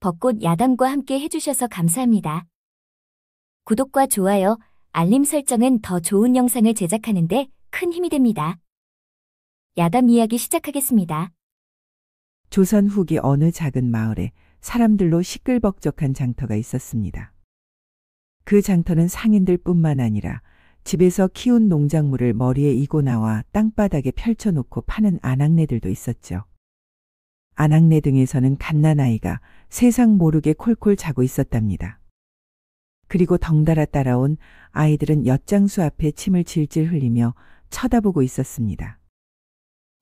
벚꽃 야담과 함께 해주셔서 감사합니다. 구독과 좋아요, 알림 설정은 더 좋은 영상을 제작하는데 큰 힘이 됩니다. 야담 이야기 시작하겠습니다. 조선 후기 어느 작은 마을에 사람들로 시끌벅적한 장터가 있었습니다. 그 장터는 상인들뿐만 아니라 집에서 키운 농작물을 머리에 이고 나와 땅바닥에 펼쳐놓고 파는 아낙네들도 있었죠. 아낙네 등에서는 갓난아이가 세상 모르게 콜콜 자고 있었답니다. 그리고 덩달아 따라온 아이들은 엿장수 앞에 침을 질질 흘리며 쳐다보고 있었습니다.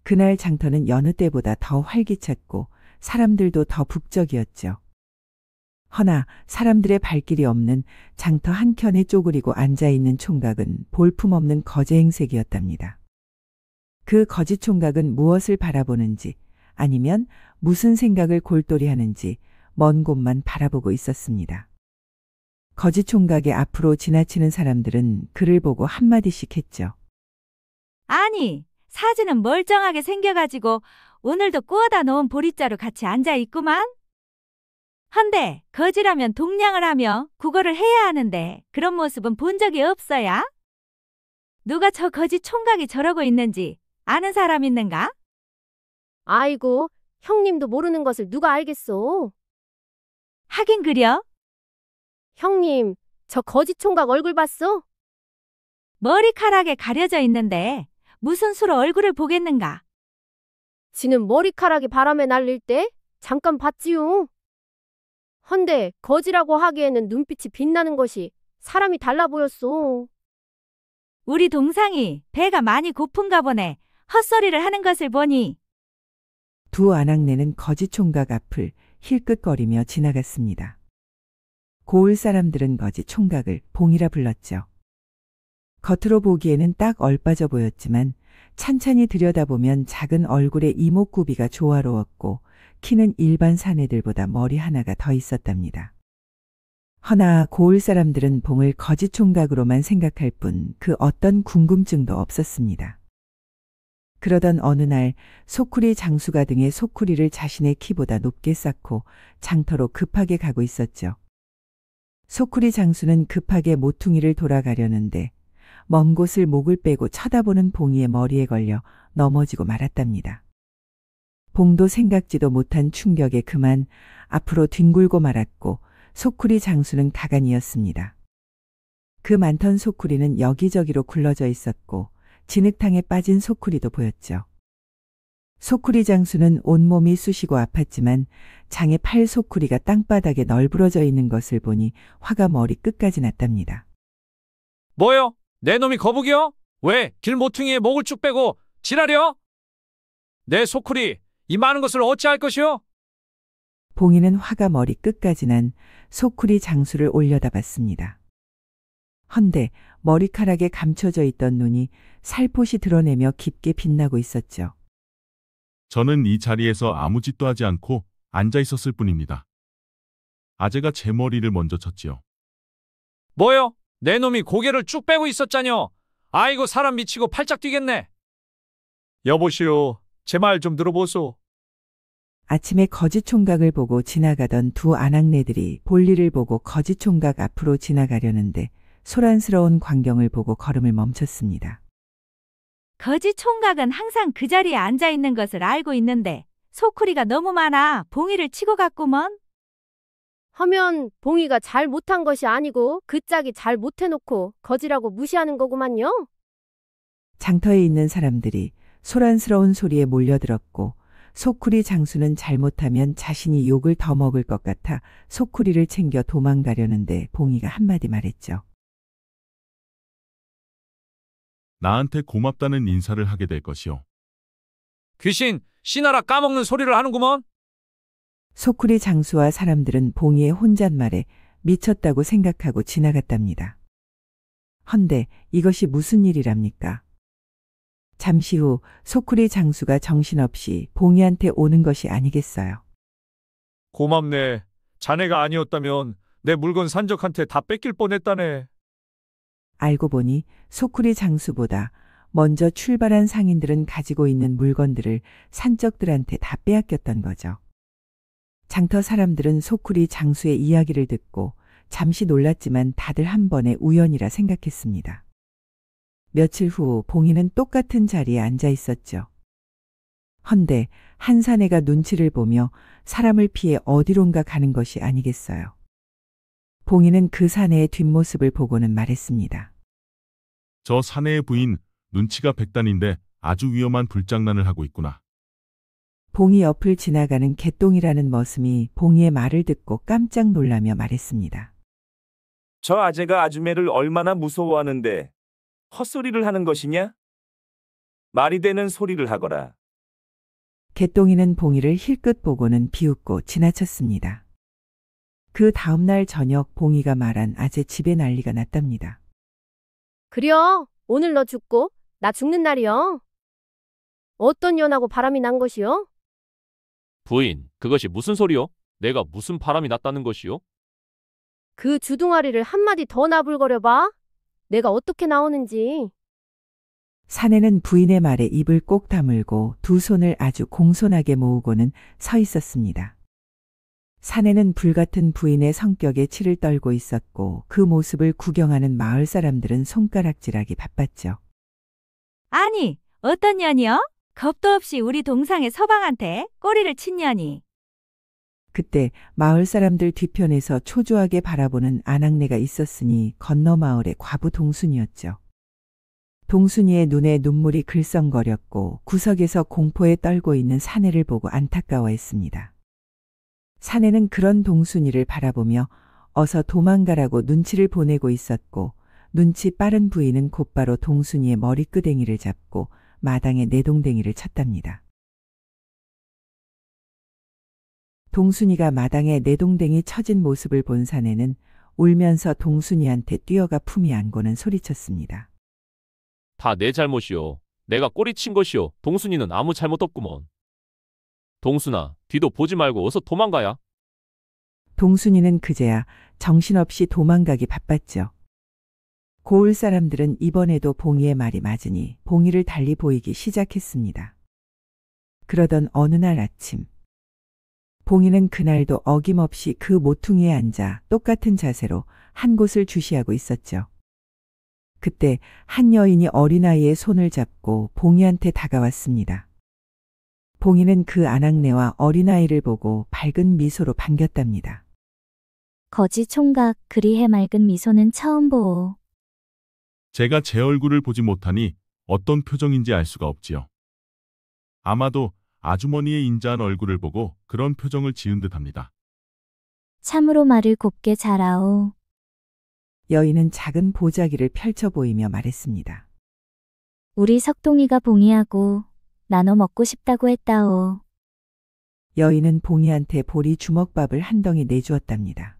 그날 장터는 여느 때보다 더 활기찼고 사람들도 더 북적이었죠. 허나 사람들의 발길이 없는 장터 한켠에 쪼그리고 앉아있는 총각은 볼품없는 거제행색이었답니다. 그 거지 총각은 무엇을 바라보는지 아니면 무슨 생각을 골똘히 하는지 먼 곳만 바라보고 있었습니다. 거지 총각의 앞으로 지나치는 사람들은 그를 보고 한마디씩 했죠. 아니, 사진은 멀쩡하게 생겨가지고 오늘도 구워다 놓은 보리자루 같이 앉아있구만. 헌데 거지라면 동냥을 하며 국어를 해야 하는데 그런 모습은 본 적이 없어야? 누가 저 거지 총각이 저러고 있는지 아는 사람 있는가? 아이고, 형님도 모르는 것을 누가 알겠소? 하긴 그려? 형님, 저 거지 총각 얼굴 봤어? 머리카락에 가려져 있는데 무슨 수로 얼굴을 보겠는가? 지는 머리카락이 바람에 날릴 때 잠깐 봤지요. 헌데 거지라고 하기에는 눈빛이 빛나는 것이 사람이 달라 보였소. 우리 동상이 배가 많이 고픈가 보네. 헛소리를 하는 것을 보니. 두 아낙네는 거지 총각 앞을 힐끗거리며 지나갔습니다. 고을 사람들은 거지 총각을 봉이라 불렀죠. 겉으로 보기에는 딱 얼빠져 보였지만 찬찬히 들여다보면 작은 얼굴에 이목구비가 조화로웠고 키는 일반 사내들보다 머리 하나가 더 있었답니다. 허나 고을 사람들은 봉을 거지 총각으로만 생각할 뿐 그 어떤 궁금증도 없었습니다. 그러던 어느 날 소쿠리 장수가 등에 소쿠리를 자신의 키보다 높게 쌓고 장터로 급하게 가고 있었죠. 소쿠리 장수는 급하게 모퉁이를 돌아가려는데 먼 곳을 목을 빼고 쳐다보는 봉이의 머리에 걸려 넘어지고 말았답니다. 봉도 생각지도 못한 충격에 그만 앞으로 뒹굴고 말았고 소쿠리 장수는 가관이었습니다. 그 많던 소쿠리는 여기저기로 굴러져 있었고 진흙탕에 빠진 소쿠리도 보였죠. 소쿠리 장수는 온몸이 쑤시고 아팠지만 장에 팔 소쿠리가 땅바닥에 널브러져 있는 것을 보니 화가 머리 끝까지 났답니다. 뭐요? 내 놈이 거북이요? 왜 길모퉁이에 목을 쭉 빼고 지랄이요? 내 소쿠리 이 많은 것을 어찌할 것이요? 봉이는 화가 머리 끝까지 난 소쿠리 장수를 올려다봤습니다. 헌데 머리카락에 감춰져 있던 눈이 살포시 드러내며 깊게 빛나고 있었죠. 저는 이 자리에서 아무 짓도 하지 않고 앉아 있었을 뿐입니다. 아재가 제 머리를 먼저 쳤지요. 뭐요? 내 놈이 고개를 쭉 빼고 있었자녀. 아이고 사람 미치고 팔짝 뛰겠네. 여보시오, 제 말 좀 들어보소. 아침에 거지 총각을 보고 지나가던 두 아낙네들이 볼일을 보고 거지 총각 앞으로 지나가려는데 소란스러운 광경을 보고 걸음을 멈췄습니다. 거지 총각은 항상 그 자리에 앉아있는 것을 알고 있는데 소쿠리가 너무 많아 봉이를 치고 갔구먼. 하면 봉이가 잘 못한 것이 아니고 그 짝이 잘 못해놓고 거지라고 무시하는 거구만요. 장터에 있는 사람들이 소란스러운 소리에 몰려들었고 소쿠리 장수는 잘못하면 자신이 욕을 더 먹을 것 같아 소쿠리를 챙겨 도망가려는데 봉이가 한마디 말했죠. 나한테 고맙다는 인사를 하게 될 것이요. 귀신, 씨나라 까먹는 소리를 하는구먼. 소쿠리 장수와 사람들은 봉이의 혼잣말에 미쳤다고 생각하고 지나갔답니다. 헌데 이것이 무슨 일이랍니까? 잠시 후 소쿠리 장수가 정신없이 봉이한테 오는 것이 아니겠어요. 고맙네. 자네가 아니었다면 내 물건 산적한테 다 뺏길 뻔했다네. 알고 보니 소쿠리 장수보다 먼저 출발한 상인들은 가지고 있는 물건들을 산적들한테 다 빼앗겼던 거죠. 장터 사람들은 소쿠리 장수의 이야기를 듣고 잠시 놀랐지만 다들 한 번의 우연이라 생각했습니다. 며칠 후 봉이는 똑같은 자리에 앉아 있었죠. 헌데 한 사내가 눈치를 보며 사람을 피해 어디론가 가는 것이 아니겠어요. 봉이는 그 사내의 뒷모습을 보고는 말했습니다. 저 사내의 부인 눈치가 백단인데 아주 위험한 불장난을 하고 있구나. 봉이 옆을 지나가는 개똥이라는 머슴이 봉이의 말을 듣고 깜짝 놀라며 말했습니다. 저 아재가 아주매를 얼마나 무서워하는데 헛소리를 하는 것이냐? 말이 되는 소리를 하거라. 개똥이는 봉이를 힐끗 보고는 비웃고 지나쳤습니다. 그 다음날 저녁 봉이가 말한 아재 집에 난리가 났답니다. 그려, 오늘 너 죽고 나 죽는 날이여. 어떤 년하고 바람이 난 것이여? 부인, 그것이 무슨 소리요? 내가 무슨 바람이 났다는 것이요? 그 주둥아리를 한마디 더 나불거려봐. 내가 어떻게 나오는지. 사내는 부인의 말에 입을 꼭 다물고 두 손을 아주 공손하게 모으고는 서 있었습니다. 사내는 불같은 부인의 성격에 치를 떨고 있었고 그 모습을 구경하는 마을 사람들은 손가락질하기 바빴죠. 아니, 어떤 년이요? 겁도 없이 우리 동상의 서방한테 꼬리를 친 년이. 그때 마을 사람들 뒤편에서 초조하게 바라보는 아낙네가 있었으니 건너 마을의 과부 동순이었죠. 동순이의 눈에 눈물이 글썽거렸고 구석에서 공포에 떨고 있는 사내를 보고 안타까워했습니다. 사내는 그런 동순이를 바라보며 어서 도망가라고 눈치를 보내고 있었고 눈치 빠른 부인은 곧바로 동순이의 머리끄댕이를 잡고 마당에 내동댕이를 쳤답니다. 동순이가 마당에 내동댕이 쳐진 모습을 본 사내는 울면서 동순이한테 뛰어가 품이 안고는 소리쳤습니다. 다 내 잘못이요. 내가 꼬리 친 것이요. 동순이는 아무 잘못 없구먼. 동순아, 뒤도 보지 말고 어서 도망가야. 동순이는 그제야 정신없이 도망가기 바빴죠. 고을 사람들은 이번에도 봉이의 말이 맞으니 봉이를 달리 보이기 시작했습니다. 그러던 어느 날 아침, 봉이는 그날도 어김없이 그 모퉁이에 앉아 똑같은 자세로 한 곳을 주시하고 있었죠. 그때 한 여인이 어린아이의 손을 잡고 봉이한테 다가왔습니다. 봉이는 그 아낙네와 어린아이를 보고 밝은 미소로 반겼답니다. 거지 총각 그리 해맑은 미소는 처음 보오. 제가 제 얼굴을 보지 못하니 어떤 표정인지 알 수가 없지요. 아마도 아주머니의 인자한 얼굴을 보고 그런 표정을 지은 듯합니다. 참으로 말을 곱게 잘하오. 여인은 작은 보자기를 펼쳐 보이며 말했습니다. 우리 석동이가 봉이하고 나눠 먹고 싶다고 했다오. 여인은 봉이한테 보리 주먹밥을 한 덩이 내주었답니다.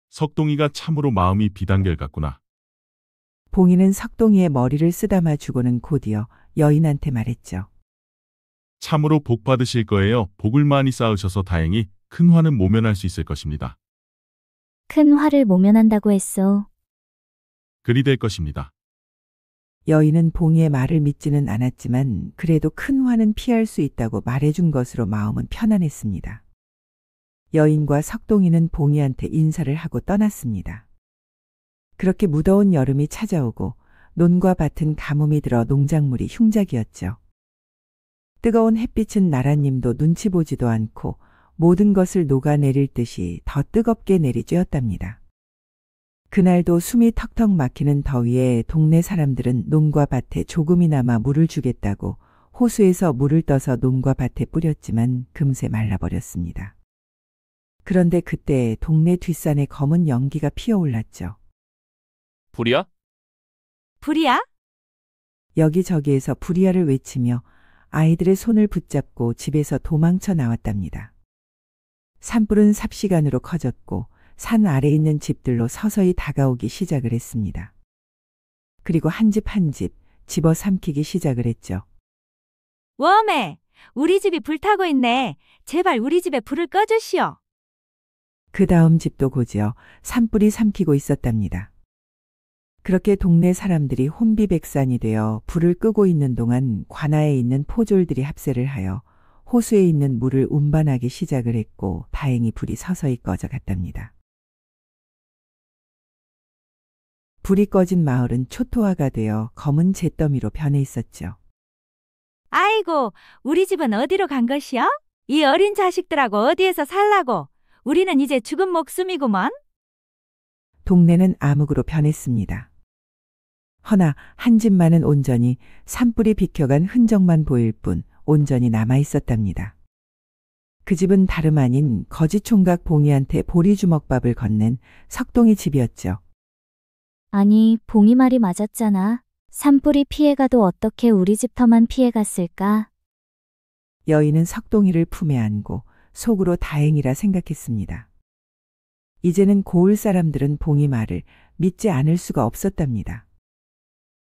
석동이가 참으로 마음이 비단결 같구나. 봉이는 석동이의 머리를 쓰다마 주고는 곧이어 여인한테 말했죠. 참으로 복 받으실 거예요. 복을 많이 쌓으셔서 다행히 큰 화는 모면할 수 있을 것입니다. 큰 화를 모면한다고 했소. 그리 될 것입니다. 여인은 봉이의 말을 믿지는 않았지만 그래도 큰 화는 피할 수 있다고 말해준 것으로 마음은 편안했습니다. 여인과 석동이는 봉이한테 인사를 하고 떠났습니다. 그렇게 무더운 여름이 찾아오고 논과 밭은 가뭄이 들어 농작물이 흉작이었죠. 뜨거운 햇빛은 나라님도 눈치 보지도 않고 모든 것을 녹아내릴 듯이 더 뜨겁게 내리쬐었답니다. 그날도 숨이 턱턱 막히는 더위에 동네 사람들은 논과 밭에 조금이나마 물을 주겠다고 호수에서 물을 떠서 논과 밭에 뿌렸지만 금세 말라버렸습니다. 그런데 그때 동네 뒷산에 검은 연기가 피어올랐죠. 불이야? 불이야? 여기저기에서 불이야를 외치며 아이들의 손을 붙잡고 집에서 도망쳐 나왔답니다. 산불은 삽시간으로 커졌고 산 아래 있는 집들로 서서히 다가오기 시작을 했습니다. 그리고 한 집 한 집 집어삼키기 시작을 했죠. 웜에 우리 집이 불타고 있네. 제발 우리 집에 불을 꺼주시오. 그 다음 집도 곧이어 산불이 삼키고 있었답니다. 그렇게 동네 사람들이 혼비백산이 되어 불을 끄고 있는 동안 관아에 있는 포졸들이 합세를 하여 호수에 있는 물을 운반하기 시작을 했고 다행히 불이 서서히 꺼져갔답니다. 불이 꺼진 마을은 초토화가 되어 검은 잿더미로 변해 있었죠. 아이고, 우리 집은 어디로 간 것이여? 이 어린 자식들하고 어디에서 살라고? 우리는 이제 죽은 목숨이구먼. 동네는 암흑으로 변했습니다. 허나 한 집만은 온전히 산불이 비켜간 흔적만 보일 뿐 온전히 남아 있었답니다. 그 집은 다름 아닌 거지 총각 봉이한테 보리주먹밥을 건넨 석동이 집이었죠. 아니, 봉이 말이 맞았잖아. 산불이 피해가도 어떻게 우리 집터만 피해갔을까? 여인은 석동이를 품에 안고 속으로 다행이라 생각했습니다. 이제는 고을 사람들은 봉이 말을 믿지 않을 수가 없었답니다.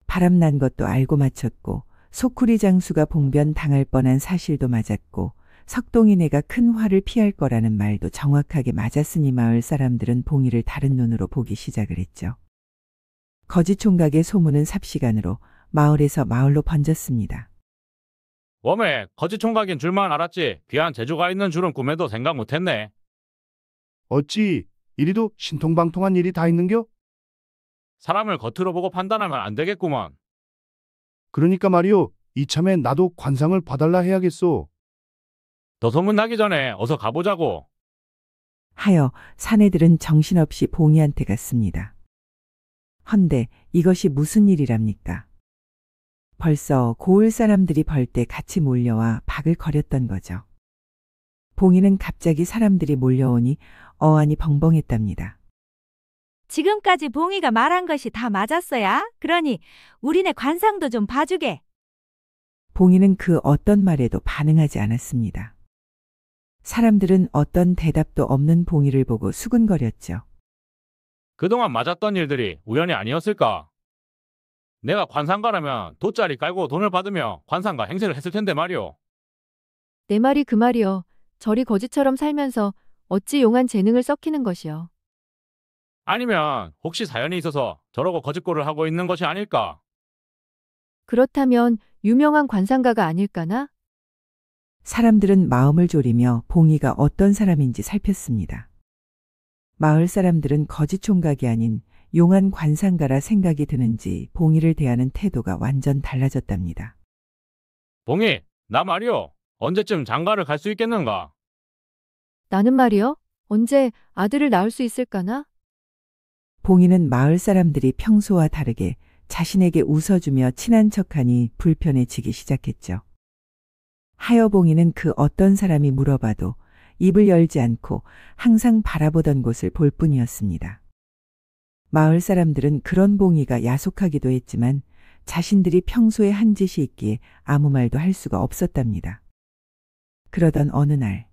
바람난 것도 알고 맞췄고 소쿠리 장수가 봉변 당할 뻔한 사실도 맞았고 석동이네가 큰 화를 피할 거라는 말도 정확하게 맞았으니 마을 사람들은 봉이를 다른 눈으로 보기 시작을 했죠. 거지 총각의 소문은 삽시간으로 마을에서 마을로 번졌습니다. 웜에 거지 총각인 줄만 알았지. 귀한 재주가 있는 줄은 꿈에도 생각 못했네. 어찌 이리도 신통방통한 일이 다 있는겨? 사람을 겉으로 보고 판단하면 안 되겠구먼. 그러니까 말이오, 이참에 나도 관상을 봐달라 해야겠소. 더 소문나기 전에 어서 가보자고. 하여 사내들은 정신없이 봉이한테 갔습니다. 헌데 이것이 무슨 일이랍니까? 벌써 고을 사람들이 벌떼 같이 몰려와 박을 거렸던 거죠. 봉이는 갑자기 사람들이 몰려오니 어안이 벙벙했답니다. 지금까지 봉이가 말한 것이 다 맞았어야. 그러니 우리네 관상도 좀 봐주게. 봉이는 그 어떤 말에도 반응하지 않았습니다. 사람들은 어떤 대답도 없는 봉이를 보고 수근거렸죠. 그동안 맞았던 일들이 우연이 아니었을까? 내가 관상가라면 돗자리 깔고 돈을 받으며 관상가 행세를 했을 텐데 말이오. 내 말이 그 말이여. 저리 거지처럼 살면서 어찌 용한 재능을 썩히는 것이여. 아니면 혹시 사연이 있어서 저러고 거짓골을 하고 있는 것이 아닐까? 그렇다면 유명한 관상가가 아닐까나? 사람들은 마음을 졸이며 봉이가 어떤 사람인지 살폈습니다. 마을 사람들은 거지 총각이 아닌 용한 관상가라 생각이 드는지 봉이를 대하는 태도가 완전 달라졌답니다. 봉이, 나 말이오. 언제쯤 장가를 갈 수 있겠는가? 나는 말이여. 언제 아들을 낳을 수 있을까나? 봉이는 마을 사람들이 평소와 다르게 자신에게 웃어주며 친한 척하니 불편해지기 시작했죠. 하여 봉이는 그 어떤 사람이 물어봐도 입을 열지 않고 항상 바라보던 곳을 볼 뿐이었습니다. 마을 사람들은 그런 봉이가 야속하기도 했지만 자신들이 평소에 한 짓이 있기에 아무 말도 할 수가 없었답니다. 그러던 어느 날,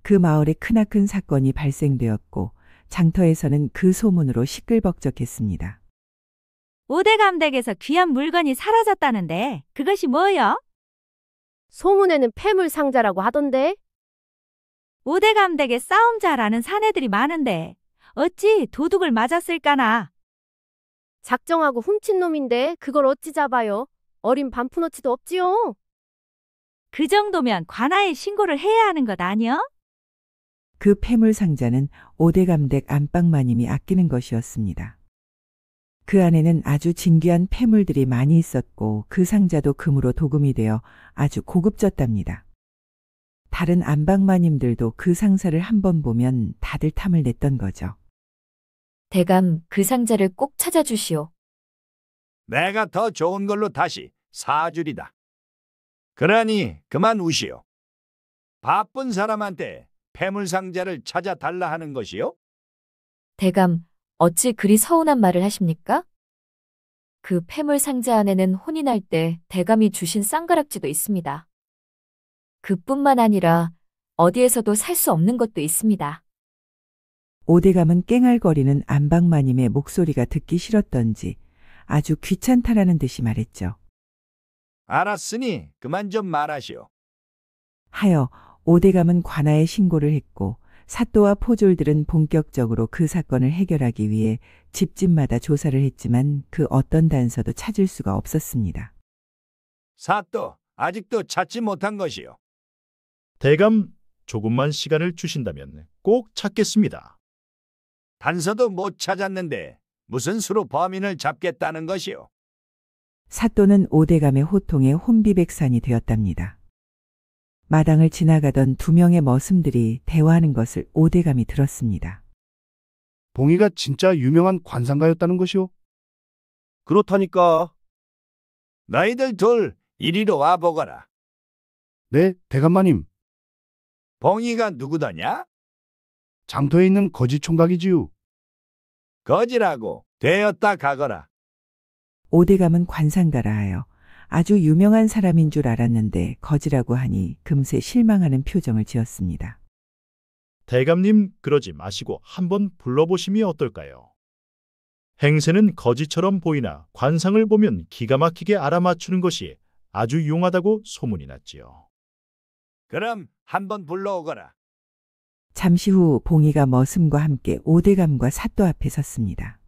그 마을에 크나큰 사건이 발생되었고 장터에서는 그 소문으로 시끌벅적했습니다. 오대감댁에서 귀한 물건이 사라졌다는데 그것이 뭐여? 소문에는 폐물 상자라고 하던데. 오대감댁에 싸움 잘하는 사내들이 많은데 어찌 도둑을 맞았을까나? 작정하고 훔친 놈인데 그걸 어찌 잡아요? 어린 반푼어치도 없지요. 그 정도면 관아에 신고를 해야 하는 것 아니여? 그 폐물 상자는 오대감댁 안방마님이 아끼는 것이었습니다. 그 안에는 아주 진귀한 폐물들이 많이 있었고 그 상자도 금으로 도금이 되어 아주 고급졌답니다. 다른 안방마님들도 그 상사를 한번 보면 다들 탐을 냈던 거죠. 대감, 그 상자를 꼭 찾아주시오. 내가 더 좋은 걸로 다시 사주리다. 그러니 그만 우시오. 바쁜 사람한테 폐물상자를 찾아달라 하는 것이요? 대감, 어찌 그리 서운한 말을 하십니까? 그 폐물 상자 안에는 혼이 날 때 대감이 주신 쌍가락지도 있습니다. 그뿐만 아니라 어디에서도 살 수 없는 것도 있습니다. 오대감은 깽알거리는 안방마님의 목소리가 듣기 싫었던지 아주 귀찮다라는 듯이 말했죠. 알았으니 그만 좀 말하시오. 하여 오대감은 관아에 신고를 했고 사또와 포졸들은 본격적으로 그 사건을 해결하기 위해 집집마다 조사를 했지만 그 어떤 단서도 찾을 수가 없었습니다. 사또, 아직도 찾지 못한 것이오. 대감, 조금만 시간을 주신다면 꼭 찾겠습니다. 단서도 못 찾았는데 무슨 수로 범인을 잡겠다는 것이오? 사또는 오대감의 호통에 혼비백산이 되었답니다. 마당을 지나가던 두 명의 머슴들이 대화하는 것을 오대감이 들었습니다. 봉이가 진짜 유명한 관상가였다는 것이오? 그렇다니까. 너희들 둘 이리로 와보거라. 네, 대감마님. 봉이가 누구더냐? 장터에 있는 거지 총각이지요. 거지라고 되었다 가거라. 오대감은 관상가라 하여 아주 유명한 사람인 줄 알았는데 거지라고 하니 금세 실망하는 표정을 지었습니다. 대감님, 그러지 마시고 한번 불러보심이 어떨까요? 행세는 거지처럼 보이나 관상을 보면 기가 막히게 알아맞추는 것이 아주 용하다고 소문이 났지요. 그럼 한번 불러오거라. 잠시 후 봉이가 머슴과 함께 오대감과 사또 앞에 섰습니다.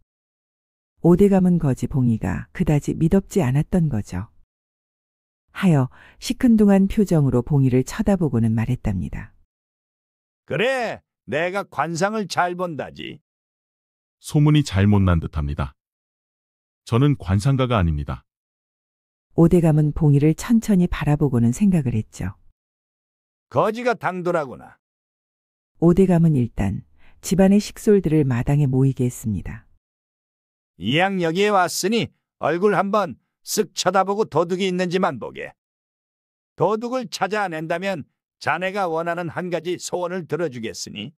오대감은 거지 봉이가 그다지 미덥지 않았던 거죠. 하여 시큰둥한 표정으로 봉이를 쳐다보고는 말했답니다. 그래, 내가 관상을 잘 본다지. 소문이 잘못 난 듯합니다. 저는 관상가가 아닙니다. 오대감은 봉이를 천천히 바라보고는 생각을 했죠. 거지가 당돌하구나. 오대감은 일단 집안의 식솔들을 마당에 모이게 했습니다. 이양 여기에 왔으니 얼굴 한번 쓱 쳐다보고 도둑이 있는지만 보게. 도둑을 찾아낸다면 자네가 원하는 한 가지 소원을 들어주겠으니.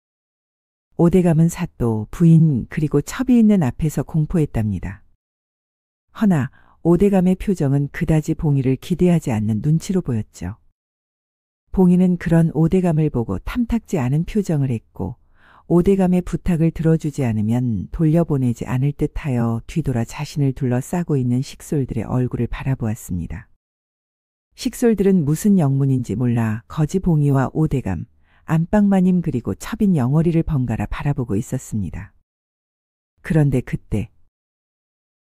오대감은 사또, 부인 그리고 첩이 있는 앞에서 공포했답니다. 허나 오대감의 표정은 그다지 봉이를 기대하지 않는 눈치로 보였죠. 봉이는 그런 오대감을 보고 탐탁지 않은 표정을 했고 오대감의 부탁을 들어주지 않으면 돌려보내지 않을 듯하여 뒤돌아 자신을 둘러싸고 있는 식솔들의 얼굴을 바라보았습니다. 식솔들은 무슨 영문인지 몰라 거지 봉이와 오대감, 안방마님 그리고 첩인 영월이를 번갈아 바라보고 있었습니다. 그런데 그때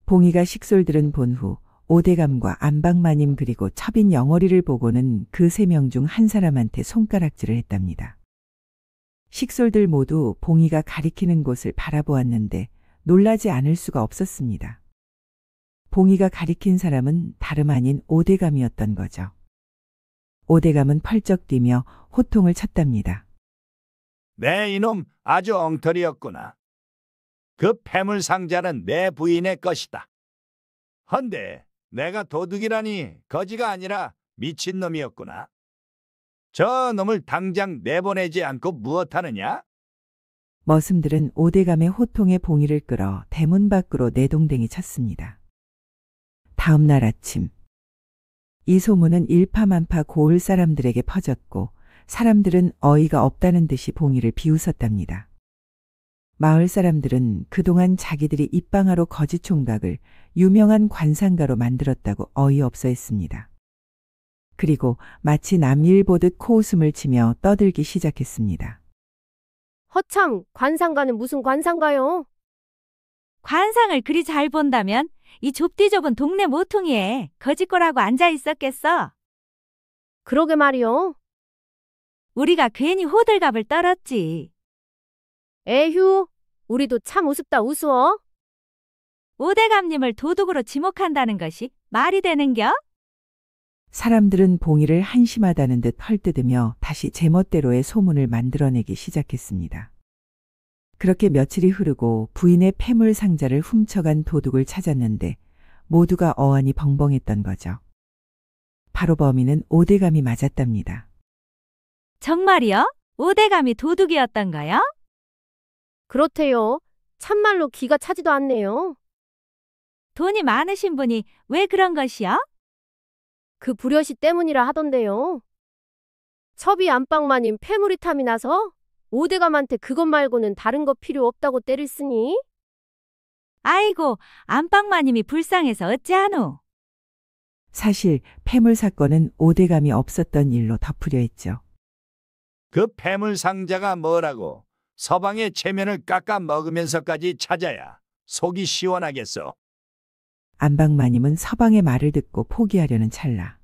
봉이가 식솔들은 본 후 오대감과 안방마님 그리고 첩인 영월이를 보고는 그 세 명 중 한 사람한테 손가락질을 했답니다. 식솔들 모두 봉이가 가리키는 곳을 바라보았는데 놀라지 않을 수가 없었습니다. 봉이가 가리킨 사람은 다름 아닌 오대감이었던 거죠. 오대감은 펄쩍 뛰며 호통을 쳤답니다. 내 이놈 아주 엉터리였구나. 그 폐물 상자는 내 부인의 것이다. 헌데 내가 도둑이라니 거지가 아니라 미친놈이었구나. 저 놈을 당장 내보내지 않고 무엇하느냐? 머슴들은 오대감의 호통에 봉이를 끌어 대문 밖으로 내동댕이 쳤습니다. 다음 날 아침 이 소문은 일파만파 고을 사람들에게 퍼졌고 사람들은 어이가 없다는 듯이 봉이를 비웃었답니다. 마을 사람들은 그동안 자기들이 입방아로 거지 총각을 유명한 관상가로 만들었다고 어이없어 했습니다. 그리고 마치 남일 보듯 코웃음을 치며 떠들기 시작했습니다. 허참, 관상가는 무슨 관상가요? 관상을 그리 잘 본다면 이 좁디 좁은 동네 모퉁이에 거짓거라고 앉아 있었겠어. 그러게 말이요. 우리가 괜히 호들갑을 떨었지. 에휴, 우리도 참 우습다 우스워. 오대감님을 도둑으로 지목한다는 것이 말이 되는겨? 사람들은 봉이를 한심하다는 듯 헐뜯으며 다시 제멋대로의 소문을 만들어내기 시작했습니다. 그렇게 며칠이 흐르고 부인의 폐물 상자를 훔쳐간 도둑을 찾았는데 모두가 어안이 벙벙했던 거죠. 바로 범인은 오대감이 맞았답니다. 정말이요? 오대감이 도둑이었던가요? 그렇대요. 참말로 기가 차지도 않네요. 돈이 많으신 분이 왜 그런 것이요? 그 불효시 때문이라 하던데요. 첩이 안방마님 폐물이 탐이 나서 오대감한테 그것 말고는 다른 거 필요 없다고 때를 쓰니? 아이고, 안방마님이 불쌍해서 어찌하노? 사실 폐물 사건은 오대감이 없었던 일로 덮으려 했죠. 그 폐물 상자가 뭐라고 서방의 체면을 깎아 먹으면서까지 찾아야 속이 시원하겠어. 안방마님은 서방의 말을 듣고 포기하려는 찰나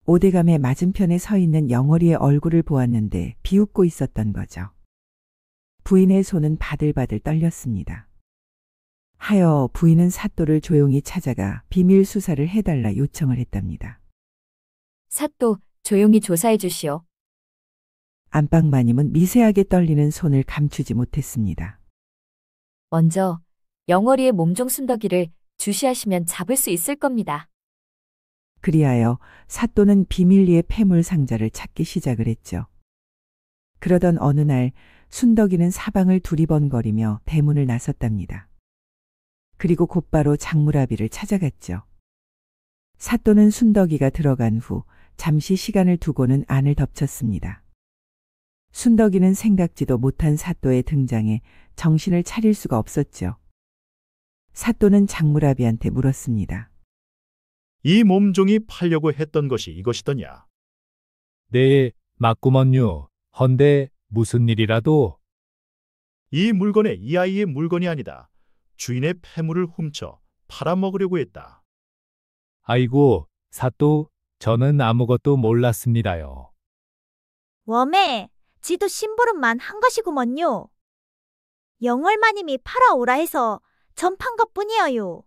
오대감의 맞은편에 서 있는 영월이의 얼굴을 보았는데 비웃고 있었던 거죠. 부인의 손은 바들바들 떨렸습니다. 하여 부인은 사또를 조용히 찾아가 비밀 수사를 해달라 요청을 했답니다. 사또, 조용히 조사해 주시오. 안방마님은 미세하게 떨리는 손을 감추지 못했습니다. 먼저 영월이의 몸종 순덕이를 주시하시면 잡을 수 있을 겁니다. 그리하여 사또는 비밀리에 폐물 상자를 찾기 시작을 했죠. 그러던 어느 날 순덕이는 사방을 두리번거리며 대문을 나섰답니다. 그리고 곧바로 장무라비를 찾아갔죠. 사또는 순덕이가 들어간 후 잠시 시간을 두고는 안을 덮쳤습니다. 순덕이는 생각지도 못한 사또의 등장에 정신을 차릴 수가 없었죠. 사또는 장무라비한테 물었습니다. 이 몸종이 팔려고 했던 것이 이것이더냐? 네, 맞구먼요. 헌데 무슨 일이라도? 이 물건에 이 아이의 물건이 아니다. 주인의 폐물을 훔쳐 팔아먹으려고 했다. 아이고, 사또, 저는 아무것도 몰랐습니다요. 웜에 지도 심부름만 한 것이구먼요. 영월마님이 팔아오라 해서 전판 것뿐이어요.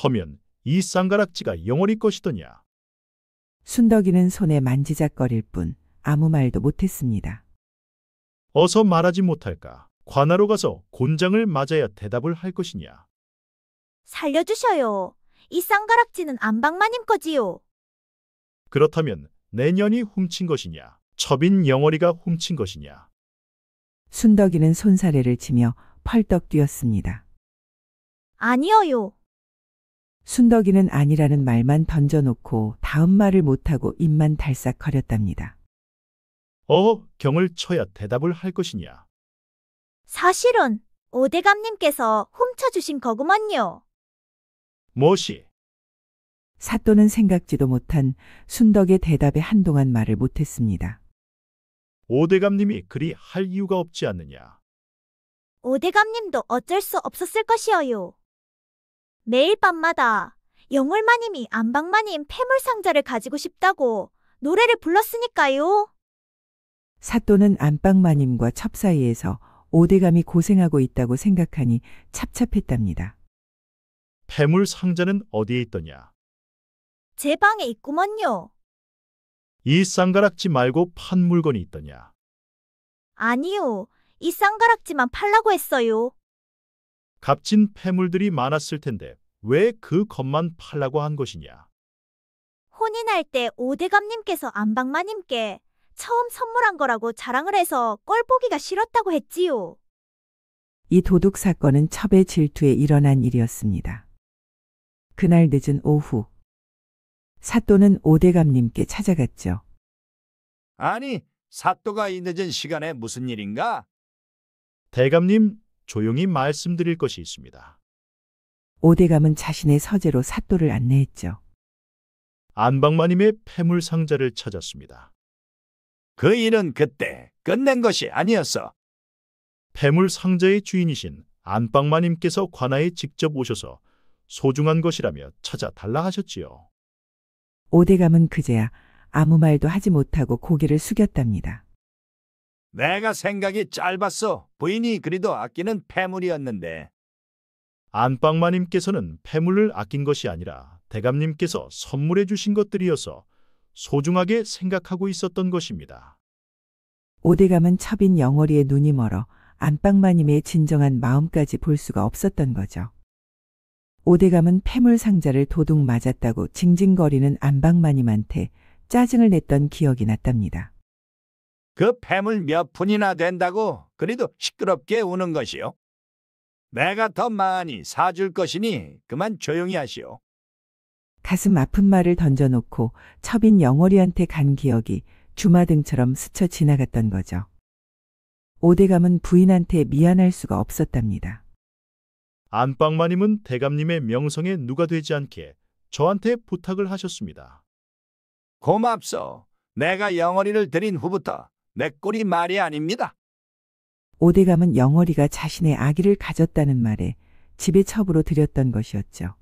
허면 이 쌍가락지가 영월이 것이더냐? 순덕이는 손에 만지작거릴 뿐 아무 말도 못했습니다. 어서 말하지 못할까? 관하로 가서 곤장을 맞아야 대답을 할 것이냐? 살려주셔요. 이 쌍가락지는 안방마님 거지요. 그렇다면 내년이 훔친 것이냐? 첩인 영월이가 훔친 것이냐? 순덕이는 손사래를 치며 펄떡 뛰었습니다. 아니어요. 순덕이는 아니라는 말만 던져놓고 다음 말을 못하고 입만 달싹 거렸답니다. 경을 쳐야 대답을 할 것이냐? 사실은 오대감님께서 훔쳐주신 거구먼요. 무엇이? 사또는 생각지도 못한 순덕의 대답에 한동안 말을 못했습니다. 오대감님이 그리 할 이유가 없지 않느냐? 오대감님도 어쩔 수 없었을 것이어요. 매일 밤마다 영월마님이 안방마님 폐물상자를 가지고 싶다고 노래를 불렀으니까요. 사또는 안방마님과 첩 사이에서 오대감이 고생하고 있다고 생각하니 찹찹했답니다. 폐물 상자는 어디에 있더냐? 제 방에 있구먼요. 이 쌍가락지 말고 판 물건이 있더냐? 아니요. 이 쌍가락지만 팔라고 했어요. 값진 폐물들이 많았을 텐데 왜 그 것만 팔라고 한 것이냐? 혼인할 때 오대감님께서 안방마님께 처음 선물한 거라고 자랑을 해서 꼴 보기가 싫었다고 했지요. 이 도둑 사건은 첩의 질투에 일어난 일이었습니다. 그날 늦은 오후 사또는 오대감님께 찾아갔죠. 아니, 사또가 이 늦은 시간에 무슨 일인가? 대감님, 조용히 말씀드릴 것이 있습니다. 오대감은 자신의 서재로 사또를 안내했죠. 안방마님의 폐물 상자를 찾았습니다. 그 일은 그때 끝낸 것이 아니었어. 폐물 상자의 주인이신 안방마님께서 관아에 직접 오셔서 소중한 것이라며 찾아달라 하셨지요. 오대감은 그제야 아무 말도 하지 못하고 고개를 숙였답니다. 내가 생각이 짧았어. 부인이 그리도 아끼는 폐물이었는데. 안방마님께서는 폐물을 아낀 것이 아니라 대감님께서 선물해 주신 것들이어서 소중하게 생각하고 있었던 것입니다. 오대감은 첩인 영월이의 눈이 멀어 안방마님의 진정한 마음까지 볼 수가 없었던 거죠. 오대감은 폐물 상자를 도둑 맞았다고 징징거리는 안방마님한테 짜증을 냈던 기억이 났답니다. 그 폐물 몇 푼이나 된다고 그리도 시끄럽게 우는 것이요. 내가 더 많이 사줄 것이니 그만 조용히 하시오. 가슴 아픈 말을 던져놓고 첩인 영월이한테 간 기억이 주마등처럼 스쳐 지나갔던 거죠. 오대감은 부인한테 미안할 수가 없었답니다. 안방마님은 대감님의 명성에 누가 되지 않게 저한테 부탁을 하셨습니다. 고맙소. 내가 영월이를 드린 후부터 내 꼴이 말이 아닙니다. 오대감은 영월이가 자신의 아기를 가졌다는 말에 집에 첩으로 들였던 것이었죠.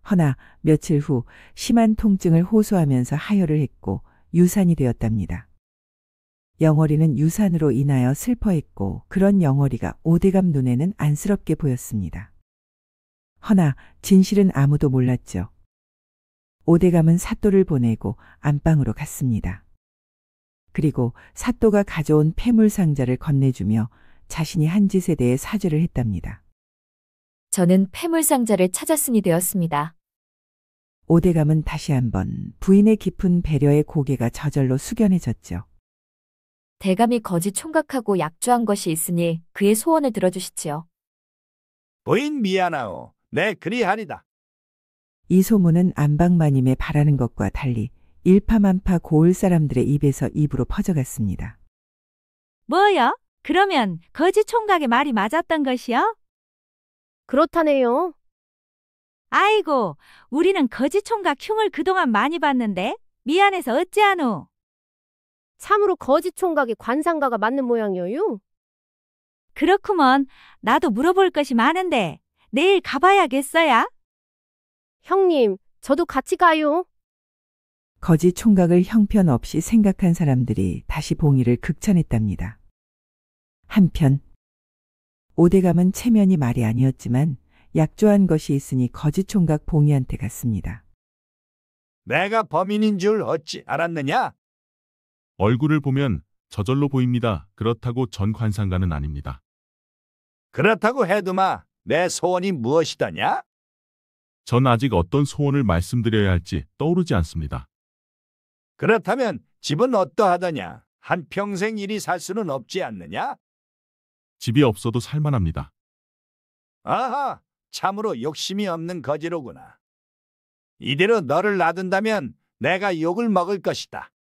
허나 며칠 후 심한 통증을 호소하면서 하혈을 했고 유산이 되었답니다. 영월이는 유산으로 인하여 슬퍼했고 그런 영월이가 오대감 눈에는 안쓰럽게 보였습니다. 허나 진실은 아무도 몰랐죠. 오대감은 사또를 보내고 안방으로 갔습니다. 그리고 사또가 가져온 폐물 상자를 건네주며 자신이 한 짓에 대해 사죄를 했답니다. 저는 폐물 상자를 찾았으니 되었습니다. 오대감은 다시 한번 부인의 깊은 배려에 고개가 저절로 숙연해졌죠. 대감이 거짓 총각하고 약조한 것이 있으니 그의 소원을 들어주시지요. 부인 미안하오. 내 그리하리다. 이 소문은 안방마님의 바라는 것과 달리 일파만파 고을 사람들의 입에서 입으로 퍼져갔습니다. 뭐요? 그러면 거짓 총각의 말이 맞았던 것이요? 그렇다네요. 아이고, 우리는 거짓 총각 흉을 그동안 많이 봤는데 미안해서 어찌하노? 참으로 거짓 총각이 관상가가 맞는 모양이요. 그렇구먼. 나도 물어볼 것이 많은데 내일 가봐야겠어야? 형님, 저도 같이 가요. 거짓 총각을 형편없이 생각한 사람들이 다시 봉이를 극찬했답니다. 한편 오대감은 체면이 말이 아니었지만 약조한 것이 있으니 거짓 총각 봉이한테 갔습니다. 내가 범인인 줄 어찌 알았느냐? 얼굴을 보면 저절로 보입니다. 그렇다고 전 관상가는 아닙니다. 그렇다고 해도마 내 소원이 무엇이더냐? 전 아직 어떤 소원을 말씀드려야 할지 떠오르지 않습니다. 그렇다면 집은 어떠하더냐? 한평생 이리 살 수는 없지 않느냐? 집이 없어도 살만합니다. 아하, 참으로 욕심이 없는 거지로구나. 이대로 너를 놔둔다면 내가 욕을 먹을 것이다.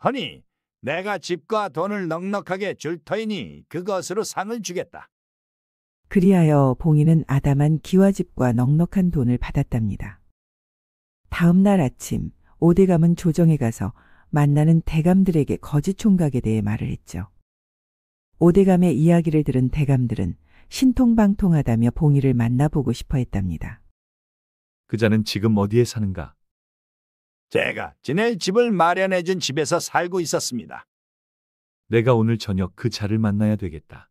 허니, 내가 집과 돈을 넉넉하게 줄 터이니 그것으로 상을 주겠다. 그리하여 봉이는 아담한 기와집과 넉넉한 돈을 받았답니다. 다음 날 아침 오대감은 조정에 가서 만나는 대감들에게 거짓 총각에 대해 말을 했죠. 오대감의 이야기를 들은 대감들은 신통방통하다며 봉이를 만나보고 싶어 했답니다. 그자는 지금 어디에 사는가? 제가 지낼 집을 마련해준 집에서 살고 있었습니다. 내가 오늘 저녁 그 자를 만나야 되겠다.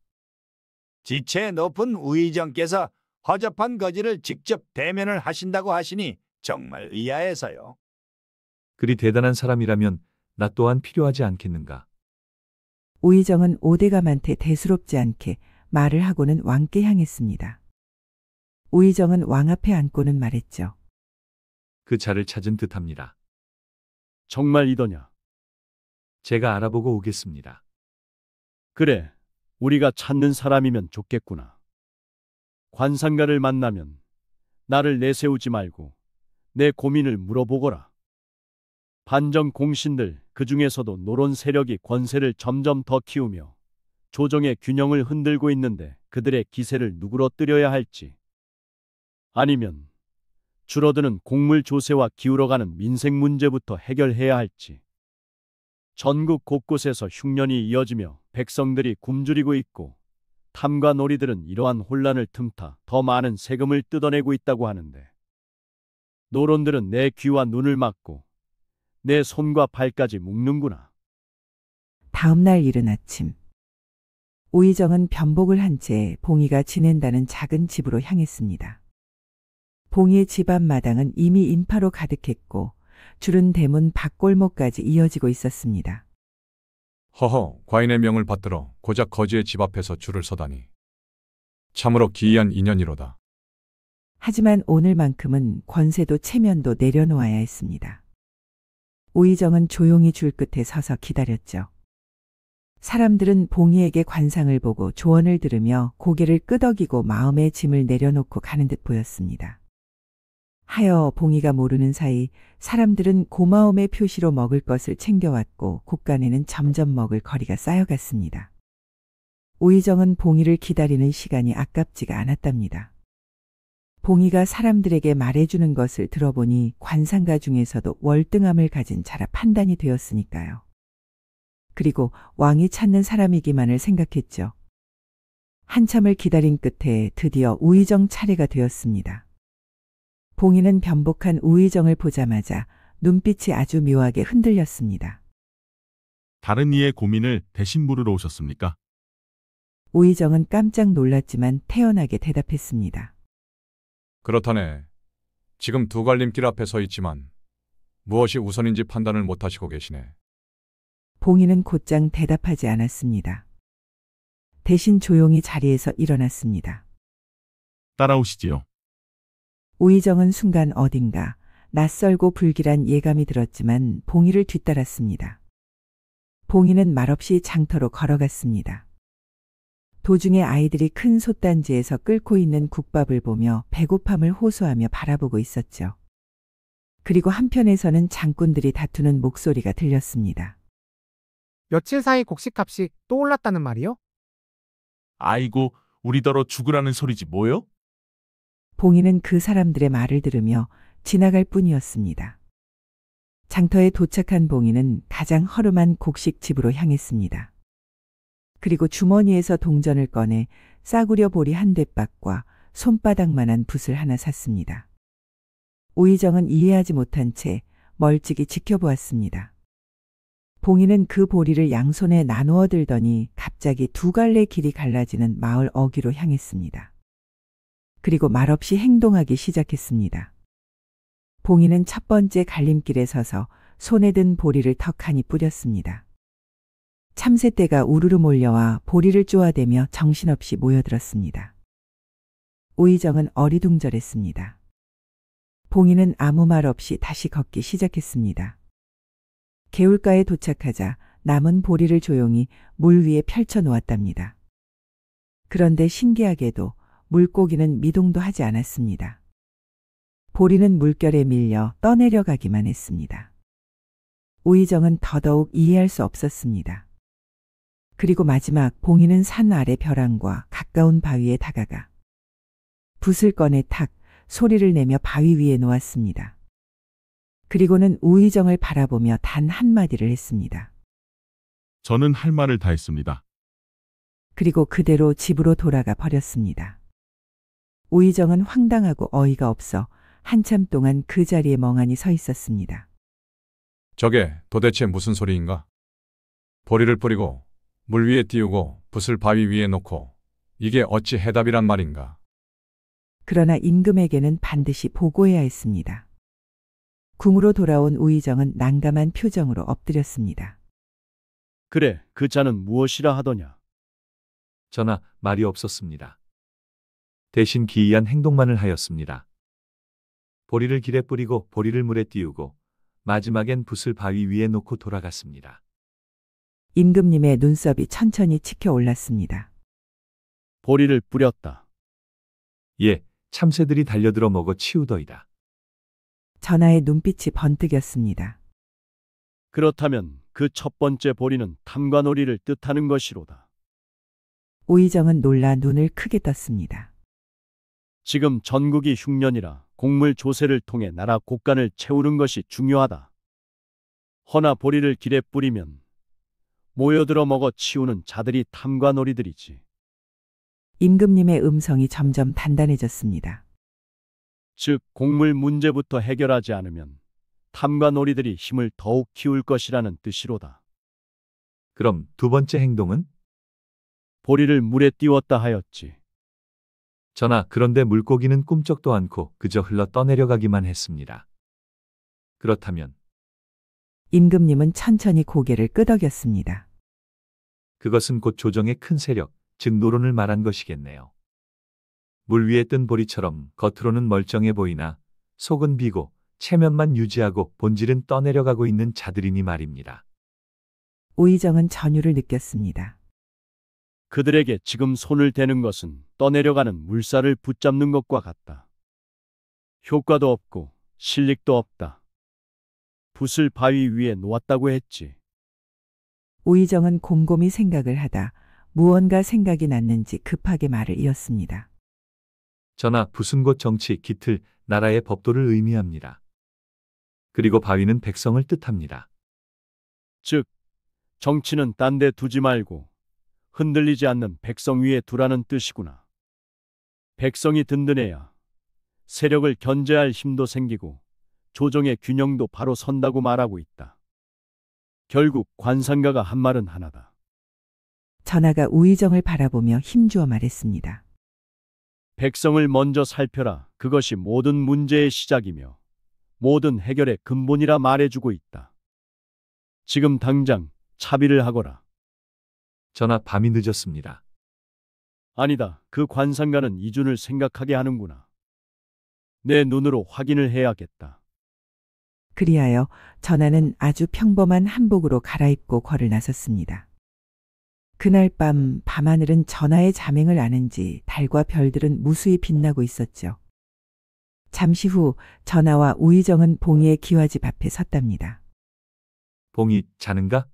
지체 높은 우의정께서 허접한 거지를 직접 대면을 하신다고 하시니 정말 의아해서요. 그리 대단한 사람이라면 나 또한 필요하지 않겠는가? 우의정은 오대감한테 대수롭지 않게 말을 하고는 왕께 향했습니다. 우의정은 왕 앞에 앉고는 말했죠. 그 자를 찾은 듯합니다. 정말 이더냐? 제가 알아보고 오겠습니다. 그래, 우리가 찾는 사람이면 좋겠구나. 관상가를 만나면 나를 내세우지 말고 내 고민을 물어보거라. 반정 공신들 그 중에서도 노론 세력이 권세를 점점 더 키우며 조정의 균형을 흔들고 있는데 그들의 기세를 누그러뜨려야 할지, 아니면 줄어드는 곡물 조세와 기울어가는 민생 문제부터 해결해야 할지. 전국 곳곳에서 흉년이 이어지며 백성들이 굶주리고 있고 탐과 놀이들은 이러한 혼란을 틈타 더 많은 세금을 뜯어내고 있다고 하는데, 노론들은 내 귀와 눈을 막고 내 손과 발까지 묶는구나. 다음 날 이른 아침 우의정은 변복을 한 채 봉이가 지낸다는 작은 집으로 향했습니다. 봉이의 집 앞마당은 이미 인파로 가득했고 줄은 대문 밖골목까지 이어지고 있었습니다. 허허, 과인의 명을 받들어 고작 거지의 집 앞에서 줄을 서다니. 참으로 기이한 인연이로다. 하지만 오늘만큼은 권세도 체면도 내려놓아야 했습니다. 우의정은 조용히 줄 끝에 서서 기다렸죠. 사람들은 봉이에게 관상을 보고 조언을 들으며 고개를 끄덕이고 마음의 짐을 내려놓고 가는 듯 보였습니다. 하여 봉이가 모르는 사이 사람들은 고마움의 표시로 먹을 것을 챙겨왔고 곳간에는 점점 먹을 거리가 쌓여갔습니다. 우의정은 봉이를 기다리는 시간이 아깝지가 않았답니다. 봉이가 사람들에게 말해주는 것을 들어보니 관상가 중에서도 월등함을 가진 자라 판단이 되었으니까요. 그리고 왕이 찾는 사람이기만을 생각했죠. 한참을 기다린 끝에 드디어 우의정 차례가 되었습니다. 봉인은 변복한 우의정을 보자마자 눈빛이 아주 묘하게 흔들렸습니다. 다른 이의 고민을 대신 물으러 오셨습니까? 우의정은 깜짝 놀랐지만 태연하게 대답했습니다. 그렇다네. 지금 두 갈림길 앞에 서 있지만 무엇이 우선인지 판단을 못하시고 계시네. 봉인은 곧장 대답하지 않았습니다. 대신 조용히 자리에서 일어났습니다. 따라오시지요. 우의정은 순간 어딘가 낯설고 불길한 예감이 들었지만 봉이를 뒤따랐습니다. 봉이는 말없이 장터로 걸어갔습니다. 도중에 아이들이 큰 솥단지에서 끓고 있는 국밥을 보며 배고픔을 호소하며 바라보고 있었죠. 그리고 한편에서는 장꾼들이 다투는 목소리가 들렸습니다. 며칠 사이 곡식값이 또 올랐다는 말이요? 아이고, 우리더러 죽으라는 소리지 뭐요? 봉이는 그 사람들의 말을 들으며 지나갈 뿐이었습니다. 장터에 도착한 봉이는 가장 허름한 곡식집으로 향했습니다. 그리고 주머니에서 동전을 꺼내 싸구려 보리 한 대박과 손바닥만한 붓을 하나 샀습니다. 우의정은 이해하지 못한 채 멀찍이 지켜보았습니다. 봉이는 그 보리를 양손에 나누어 들더니 갑자기 두 갈래 길이 갈라지는 마을 어귀로 향했습니다. 그리고 말없이 행동하기 시작했습니다. 봉이는 첫 번째 갈림길에 서서 손에 든 보리를 턱하니 뿌렸습니다. 참새떼가 우르르 몰려와 보리를 쪼아대며 정신없이 모여들었습니다. 우의정은 어리둥절했습니다. 봉이는 아무 말 없이 다시 걷기 시작했습니다. 개울가에 도착하자 남은 보리를 조용히 물 위에 펼쳐 놓았답니다. 그런데 신기하게도 물고기는 미동도 하지 않았습니다. 보리는 물결에 밀려 떠내려가기만 했습니다. 우의정은 더더욱 이해할 수 없었습니다. 그리고 마지막 봉이는 산 아래 벼랑과 가까운 바위에 다가가 붓을 꺼내 탁 소리를 내며 바위 위에 놓았습니다. 그리고는 우의정을 바라보며 단 한마디를 했습니다. 저는 할 말을 다 했습니다. 그리고 그대로 집으로 돌아가 버렸습니다. 우의정은 황당하고 어이가 없어 한참 동안 그 자리에 멍하니 서 있었습니다. 저게 도대체 무슨 소리인가? 보리를 뿌리고 물 위에 띄우고 붓을 바위 위에 놓고 이게 어찌 해답이란 말인가? 그러나 임금에게는 반드시 보고해야 했습니다. 궁으로 돌아온 우의정은 난감한 표정으로 엎드렸습니다. 그래, 그 자는 무엇이라 하더냐? 전하, 말이 없었습니다. 대신 기이한 행동만을 하였습니다. 보리를 길에 뿌리고 보리를 물에 띄우고 마지막엔 붓을 바위 위에 놓고 돌아갔습니다. 임금님의 눈썹이 천천히 치켜 올랐습니다. 보리를 뿌렸다. 예, 참새들이 달려들어 먹어 치우더이다. 전하의 눈빛이 번뜩였습니다. 그렇다면 그 첫 번째 보리는 탐관오리를 뜻하는 것이로다. 우의정은 놀라 눈을 크게 떴습니다. 지금 전국이 흉년이라 곡물 조세를 통해 나라 곳간을 채우는 것이 중요하다. 허나 보리를 길에 뿌리면 모여들어 먹어 치우는 자들이 탐관오리들이지. 임금님의 음성이 점점 단단해졌습니다. 즉 곡물 문제부터 해결하지 않으면 탐관오리들이 힘을 더욱 키울 것이라는 뜻이로다. 그럼 두 번째 행동은? 보리를 물에 띄웠다 하였지. 전하, 그런데 물고기는 꿈쩍도 않고 그저 흘러 떠내려가기만 했습니다. 그렇다면 임금님은 천천히 고개를 끄덕였습니다. 그것은 곧 조정의 큰 세력, 즉 노론을 말한 것이겠네요. 물 위에 뜬 보리처럼 겉으로는 멀쩡해 보이나 속은 비고 체면만 유지하고 본질은 떠내려가고 있는 자들이니 말입니다. 우의정은 전율을 느꼈습니다. 그들에게 지금 손을 대는 것은 떠내려가는 물살을 붙잡는 것과 같다. 효과도 없고 실력도 없다. 붓을 바위 위에 놓았다고 했지. 우의정은 곰곰이 생각을 하다 무언가 생각이 났는지 급하게 말을 이었습니다. 전하, 붓은 곧 정치, 기틀, 나라의 법도를 의미합니다. 그리고 바위는 백성을 뜻합니다. 즉, 정치는 딴 데 두지 말고 흔들리지 않는 백성 위에 두라는 뜻이구나. 백성이 든든해야 세력을 견제할 힘도 생기고 조정의 균형도 바로 선다고 말하고 있다. 결국 관상가가 한 말은 하나다. 전하가 우의정을 바라보며 힘주어 말했습니다. 백성을 먼저 살펴라. 그것이 모든 문제의 시작이며 모든 해결의 근본이라 말해주고 있다. 지금 당장 차비를 하거라. 전하, 밤이 늦었습니다. 아니다. 그 관상가는 이준을 생각하게 하는구나. 내 눈으로 확인을 해야겠다. 그리하여 전하는 아주 평범한 한복으로 갈아입고 걸을 나섰습니다. 그날 밤하늘은 전하의 자맹을 아는지 달과 별들은 무수히 빛나고 있었죠. 잠시 후 전하와 우의정은 봉이의 기와집 앞에 섰답니다. 봉이 자는가?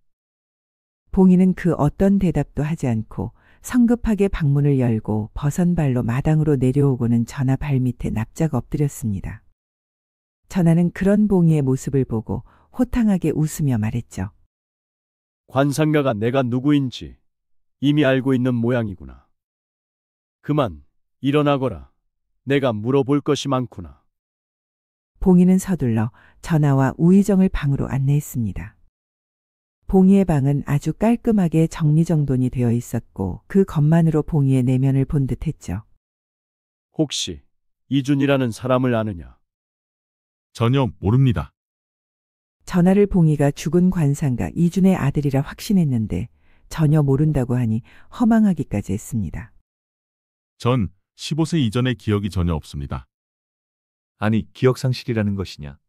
봉이는 그 어떤 대답도 하지 않고 성급하게 방문을 열고 벗은 발로 마당으로 내려오고는 전하 발밑에 납작 엎드렸습니다. 전하는 그런 봉이의 모습을 보고 호탕하게 웃으며 말했죠. 관상가가 내가 누구인지 이미 알고 있는 모양이구나. 그만 일어나거라. 내가 물어볼 것이 많구나. 봉이는 서둘러 전하와 우의정을 방으로 안내했습니다. 봉이의 방은 아주 깔끔하게 정리정돈이 되어 있었고 그 것만으로 봉이의 내면을 본 듯했죠. 혹시 이준이라는 사람을 아느냐? 전혀 모릅니다. 전하를 봉이가 죽은 관상가 이준의 아들이라 확신했는데 전혀 모른다고 하니 허망하기까지 했습니다. 전 15세 이전의 기억이 전혀 없습니다. 아니, 기억상실이라는 것이냐?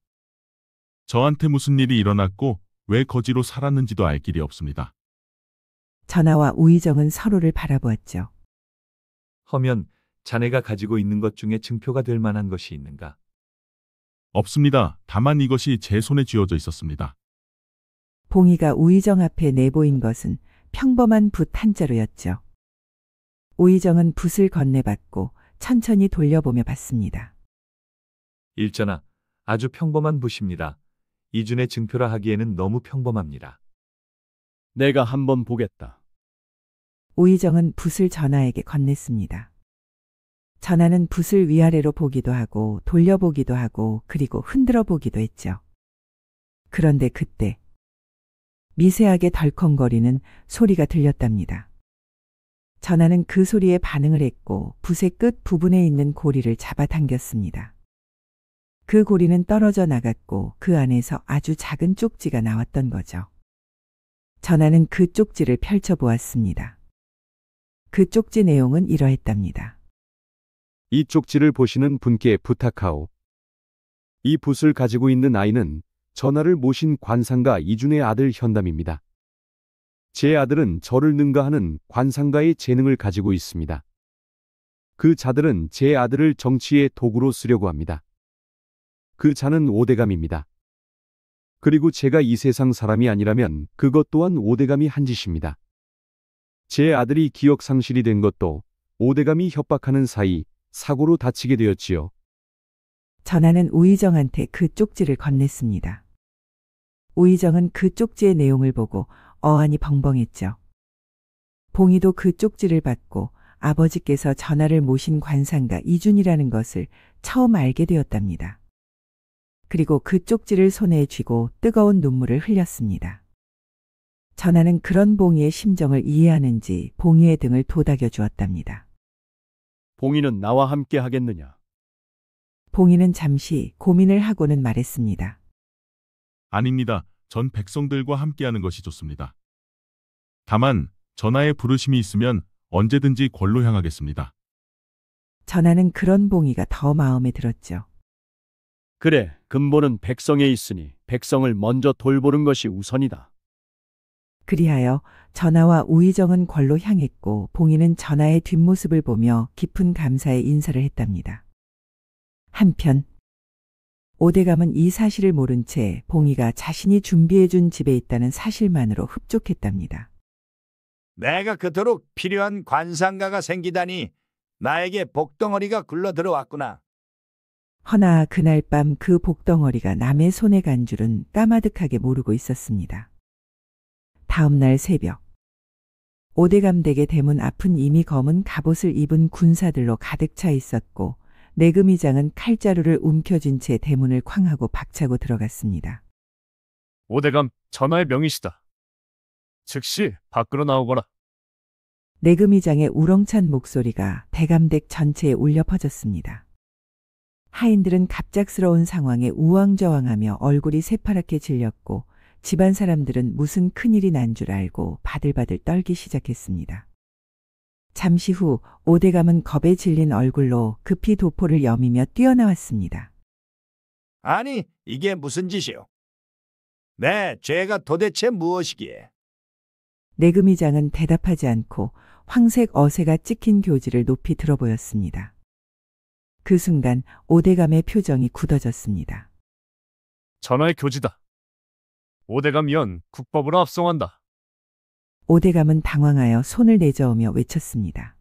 저한테 무슨 일이 일어났고 왜 거지로 살았는지도 알 길이 없습니다. 전하와 우의정은 서로를 바라보았죠. 허면 자네가 가지고 있는 것 중에 증표가 될 만한 것이 있는가? 없습니다. 다만 이것이 제 손에 쥐어져 있었습니다. 봉이가 우의정 앞에 내보인 것은 평범한 붓 한 자루였죠. 우의정은 붓을 건네받고 천천히 돌려보며 봤습니다. 일전하, 아주 평범한 붓입니다. 이준의 증표라 하기에는 너무 평범합니다. 내가 한번 보겠다. 우의정은 붓을 전하에게 건넸습니다. 전하는 붓을 위아래로 보기도 하고 돌려보기도 하고 그리고 흔들어 보기도 했죠. 그런데 그때 미세하게 덜컹거리는 소리가 들렸답니다. 전하는 그 소리에 반응을 했고 붓의 끝 부분에 있는 고리를 잡아당겼습니다. 그 고리는 떨어져 나갔고 그 안에서 아주 작은 쪽지가 나왔던 거죠. 전하는 그 쪽지를 펼쳐보았습니다. 그 쪽지 내용은 이러했답니다. 이 쪽지를 보시는 분께 부탁하오. 이 붓을 가지고 있는 아이는 전하를 모신 관상가 이준의 아들 현담입니다. 제 아들은 저를 능가하는 관상가의 재능을 가지고 있습니다. 그 자들은 제 아들을 정치의 도구로 쓰려고 합니다. 그 자는 오대감입니다. 그리고 제가 이 세상 사람이 아니라면 그것 또한 오대감이 한 짓입니다. 제 아들이 기억 상실이 된 것도 오대감이 협박하는 사이 사고로 다치게 되었지요. 전하는 우의정한테 그 쪽지를 건넸습니다. 우의정은 그 쪽지의 내용을 보고 어안이 벙벙했죠. 봉이도 그 쪽지를 받고 아버지께서 전하를 모신 관상가 이준이라는 것을 처음 알게 되었답니다. 그리고 그 쪽지를 손에 쥐고 뜨거운 눈물을 흘렸습니다. 전하는 그런 봉이의 심정을 이해하는지 봉이의 등을 도닥여 주었답니다. 봉이는 나와 함께 하겠느냐? 봉이는 잠시 고민을 하고는 말했습니다. 아닙니다. 전 백성들과 함께하는 것이 좋습니다. 다만 전하의 부르심이 있으면 언제든지 궐로 향하겠습니다. 전하는 그런 봉이가 더 마음에 들었죠. 그래, 근본은 백성에 있으니 백성을 먼저 돌보는 것이 우선이다. 그리하여 전하와 우의정은 궐로 향했고 봉이는 전하의 뒷모습을 보며 깊은 감사의 인사를 했답니다. 한편 오대감은 이 사실을 모른 채 봉이가 자신이 준비해준 집에 있다는 사실만으로 흡족했답니다. 내가 그토록 필요한 관상가가 생기다니 나에게 복덩어리가 굴러 들어왔구나. 허나 그날 밤 그 복덩어리가 남의 손에 간 줄은 까마득하게 모르고 있었습니다. 다음 날 새벽 오대감 댁의 대문 앞은 이미 검은 갑옷을 입은 군사들로 가득 차 있었고 내금이장은 칼자루를 움켜쥔 채 대문을 쾅하고 박차고 들어갔습니다. 오대감 전하의 명이시다. 즉시 밖으로 나오거라. 내금이장의 우렁찬 목소리가 대감댁 전체에 울려 퍼졌습니다. 하인들은 갑작스러운 상황에 우왕좌왕하며 얼굴이 새파랗게 질렸고 집안 사람들은 무슨 큰일이 난 줄 알고 바들바들 떨기 시작했습니다. 잠시 후 오대감은 겁에 질린 얼굴로 급히 도포를 여미며 뛰어나왔습니다. 아니, 이게 무슨 짓이오? 내 죄가 도대체 무엇이기에? 내금이장은 대답하지 않고 황색 어새가 찍힌 교지를 높이 들어 보였습니다. 그 순간 오대감의 표정이 굳어졌습니다. 전하의 교지다. 오대감 위원 국법으로 압송한다. 오대감은 당황하여 손을 내저으며 외쳤습니다.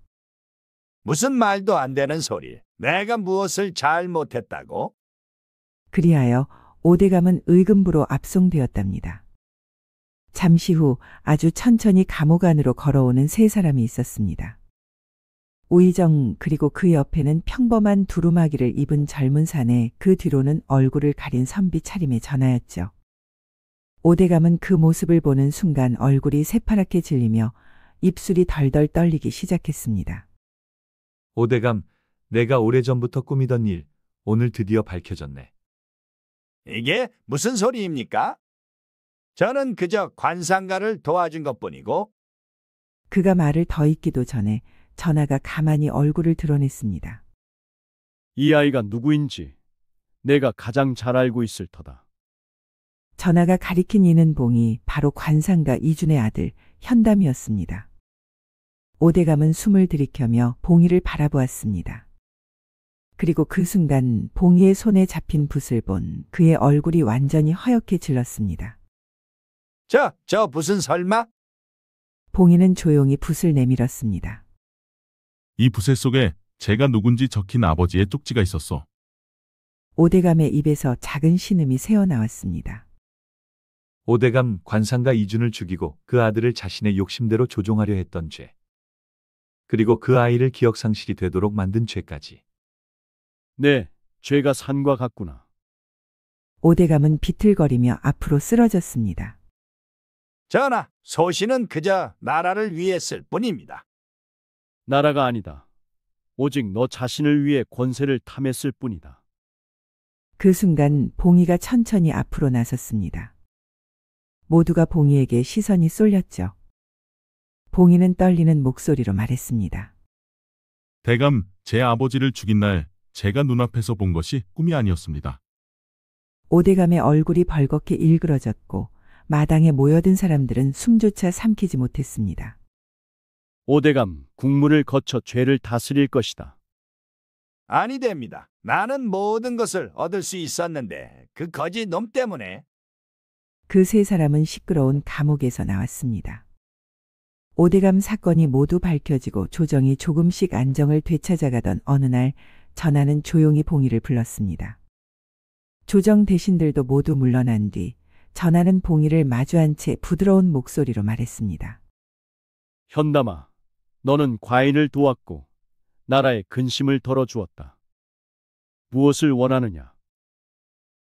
무슨 말도 안 되는 소리. 내가 무엇을 잘못했다고? 그리하여 오대감은 의금부로 압송되었답니다. 잠시 후 아주 천천히 감옥 안으로 걸어오는 세 사람이 있었습니다. 우의정 그리고 그 옆에는 평범한 두루마기를 입은 젊은 사내, 그 뒤로는 얼굴을 가린 선비 차림의 전하였죠. 오대감은 그 모습을 보는 순간 얼굴이 새파랗게 질리며 입술이 덜덜 떨리기 시작했습니다. 오대감, 내가 오래전부터 꾸미던 일, 오늘 드디어 밝혀졌네. 이게 무슨 소리입니까? 저는 그저 관상가를 도와준 것뿐이고. 그가 말을 더 잇기도 전에 전하가 가만히 얼굴을 드러냈습니다. 이 아이가 누구인지 내가 가장 잘 알고 있을 터다. 전하가 가리킨 이는 봉이 바로 관상가 이준의 아들 현담이었습니다. 오대감은 숨을 들이켜며 봉이를 바라보았습니다. 그리고 그 순간 봉이의 손에 잡힌 붓을 본 그의 얼굴이 완전히 허옇게 질렀습니다. 저 붓은 설마? 봉이는 조용히 붓을 내밀었습니다. 이 붓의 속에 제가 누군지 적힌 아버지의 쪽지가 있었어. 오대감의 입에서 작은 신음이 새어나왔습니다. 오대감 관상가 이준을 죽이고 그 아들을 자신의 욕심대로 조종하려 했던 죄. 그리고 그 아이를 기억상실이 되도록 만든 죄까지. 네, 죄가 산과 같구나. 오대감은 비틀거리며 앞으로 쓰러졌습니다. 전하, 소신은 그저 나라를 위했을 뿐입니다. 나라가 아니다. 오직 너 자신을 위해 권세를 탐했을 뿐이다. 그 순간 봉이가 천천히 앞으로 나섰습니다. 모두가 봉이에게 시선이 쏠렸죠. 봉이는 떨리는 목소리로 말했습니다. 대감, 제 아버지를 죽인 날 제가 눈앞에서 본 것이 꿈이 아니었습니다. 오대감의 얼굴이 벌겋게 일그러졌고 마당에 모여든 사람들은 숨조차 삼키지 못했습니다. 오대감, 국문을 거쳐 죄를 다스릴 것이다. 아니 됩니다. 나는 모든 것을 얻을 수 있었는데 그 거지 놈 때문에. 그 세 사람은 시끄러운 감옥에서 나왔습니다. 오대감 사건이 모두 밝혀지고 조정이 조금씩 안정을 되찾아가던 어느 날 전하는 조용히 봉이를 불렀습니다. 조정 대신들도 모두 물러난 뒤 전하는 봉이를 마주한 채 부드러운 목소리로 말했습니다. 현담아, 너는 과인을 도왔고 나라의 근심을 덜어주었다. 무엇을 원하느냐?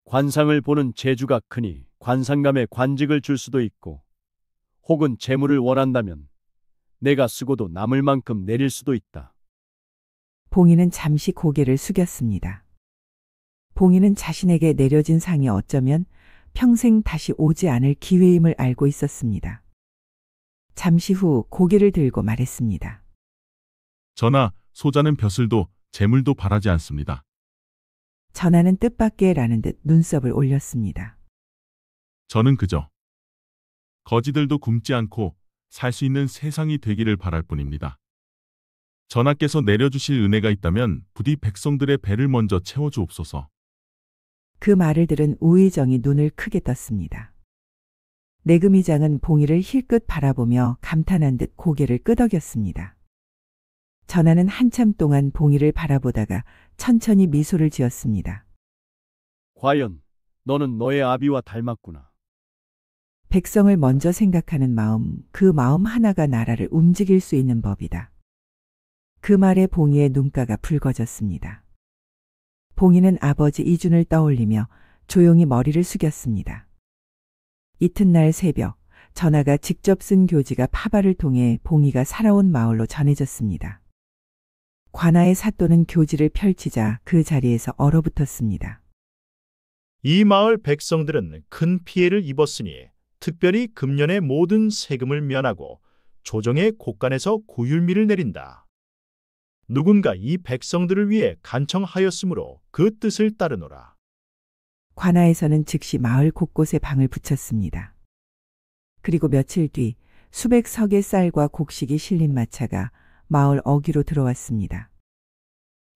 관상을 보는 재주가 크니 관상감에 관직을 줄 수도 있고, 혹은 재물을 원한다면 내가 쓰고도 남을 만큼 내릴 수도 있다. 봉이는 잠시 고개를 숙였습니다. 봉이는 자신에게 내려진 상이 어쩌면 평생 다시 오지 않을 기회임을 알고 있었습니다. 잠시 후 고개를 들고 말했습니다. 전하, 소자는 벼슬도 재물도 바라지 않습니다. 전하는 뜻밖에라는 듯 눈썹을 올렸습니다. 저는 그저 거지들도 굶지 않고 살 수 있는 세상이 되기를 바랄 뿐입니다. 전하께서 내려주실 은혜가 있다면 부디 백성들의 배를 먼저 채워주옵소서. 그 말을 들은 우의정이 눈을 크게 떴습니다. 내금이장은 봉이를 힐끗 바라보며 감탄한 듯 고개를 끄덕였습니다. 전하는 한참 동안 봉이를 바라보다가 천천히 미소를 지었습니다. 과연 너는 너의 아비와 닮았구나. 백성을 먼저 생각하는 마음, 그 마음 하나가 나라를 움직일 수 있는 법이다. 그 말에 봉이의 눈가가 붉어졌습니다. 봉이는 아버지 이준을 떠올리며 조용히 머리를 숙였습니다. 이튿날 새벽, 전하가 직접 쓴 교지가 파발을 통해 봉이가 살아온 마을로 전해졌습니다. 관아의 사또는 교지를 펼치자 그 자리에서 얼어붙었습니다. 이 마을 백성들은 큰 피해를 입었으니 특별히 금년의 모든 세금을 면하고 조정의 곳간에서 구휼미를 내린다. 누군가 이 백성들을 위해 간청하였으므로 그 뜻을 따르노라. 관아에서는 즉시 마을 곳곳에 방을 붙였습니다. 그리고 며칠 뒤 수백 석의 쌀과 곡식이 실린 마차가 마을 어귀로 들어왔습니다.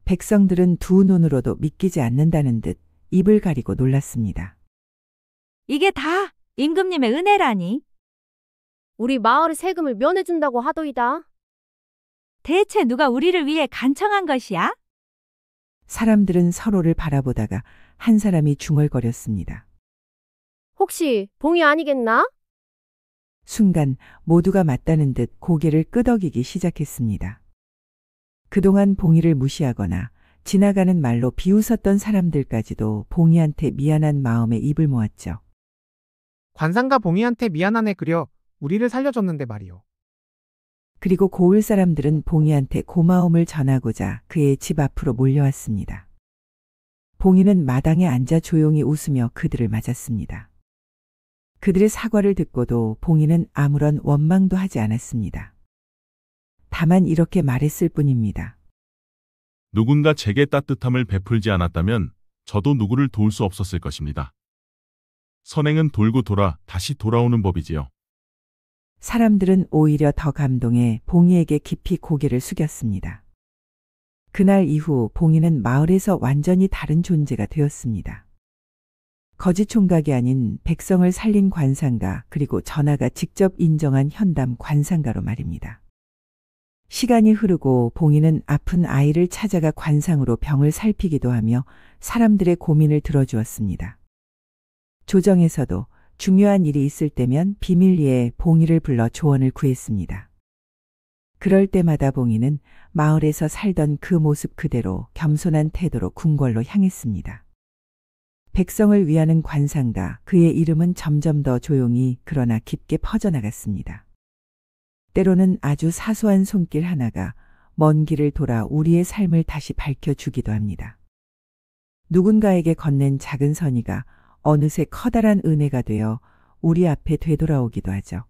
백성들은 두 눈으로도 믿기지 않는다는 듯 입을 가리고 놀랐습니다. 이게 다 임금님의 은혜라니. 우리 마을의 세금을 면해준다고 하더이다. 대체 누가 우리를 위해 간청한 것이야? 사람들은 서로를 바라보다가 한 사람이 중얼거렸습니다. 혹시 봉이 아니겠나? 순간 모두가 맞다는 듯 고개를 끄덕이기 시작했습니다. 그동안 봉이를 무시하거나 지나가는 말로 비웃었던 사람들까지도 봉이한테 미안한 마음에 입을 모았죠. 관상가 봉이한테 미안하네 그려 우리를 살려줬는데 말이오. 그리고 고을 사람들은 봉이한테 고마움을 전하고자 그의 집 앞으로 몰려왔습니다. 봉이는 마당에 앉아 조용히 웃으며 그들을 맞았습니다. 그들의 사과를 듣고도 봉이는 아무런 원망도 하지 않았습니다. 다만 이렇게 말했을 뿐입니다. 누군가 제게 따뜻함을 베풀지 않았다면 저도 누구를 도울 수 없었을 것입니다. 선행은 돌고 돌아 다시 돌아오는 법이지요. 사람들은 오히려 더 감동해 봉이에게 깊이 고개를 숙였습니다. 그날 이후 봉이는 마을에서 완전히 다른 존재가 되었습니다. 거짓 총각이 아닌 백성을 살린 관상가 그리고 전하가 직접 인정한 현담 관상가로 말입니다. 시간이 흐르고 봉이는 아픈 아이를 찾아가 관상으로 병을 살피기도 하며 사람들의 고민을 들어주었습니다. 조정에서도 중요한 일이 있을 때면 비밀리에 봉이를 불러 조언을 구했습니다. 그럴 때마다 봉이는 마을에서 살던 그 모습 그대로 겸손한 태도로 궁궐로 향했습니다. 백성을 위하는 관상가, 그의 이름은 점점 더 조용히 그러나 깊게 퍼져나갔습니다. 때로는 아주 사소한 손길 하나가 먼 길을 돌아 우리의 삶을 다시 밝혀주기도 합니다. 누군가에게 건넨 작은 선의가 어느새 커다란 은혜가 되어 우리 앞에 되돌아오기도 하죠.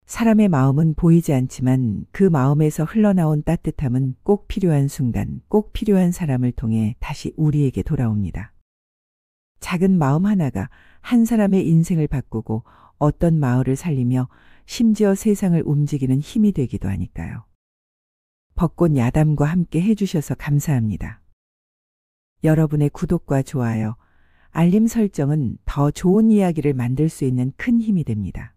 사람의 마음은 보이지 않지만 그 마음에서 흘러나온 따뜻함은 꼭 필요한 순간, 꼭 필요한 사람을 통해 다시 우리에게 돌아옵니다. 작은 마음 하나가 한 사람의 인생을 바꾸고 어떤 마을을 살리며 심지어 세상을 움직이는 힘이 되기도 하니까요. 벚꽃 야담과 함께 해주셔서 감사합니다. 여러분의 구독과 좋아요, 알림 설정은 더 좋은 이야기를 만들 수 있는 큰 힘이 됩니다.